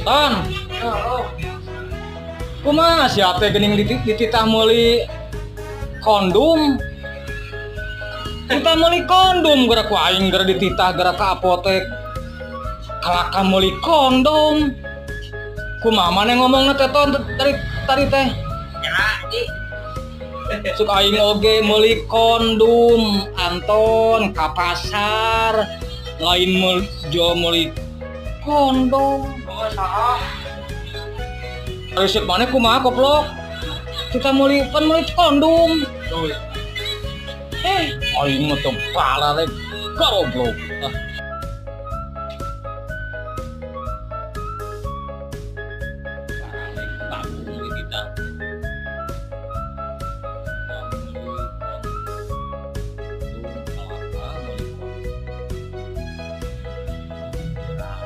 Ton, kumaha siapa gening dititah meuli kondom? Kita meuli kondom geura ku aing geura dititah geura ka apotek. Kalaka meuli kondom. Kumaha maneh ngomongna teh Ton tadi teh? Ya, di. Suk aing oge meuli kondom Anton ka pasar. Lain meuli kondom. Oh, saha? Resep mana kumaha goblok? Kita meuli kondom. Tuh. Aing mah teu pala rek goblok.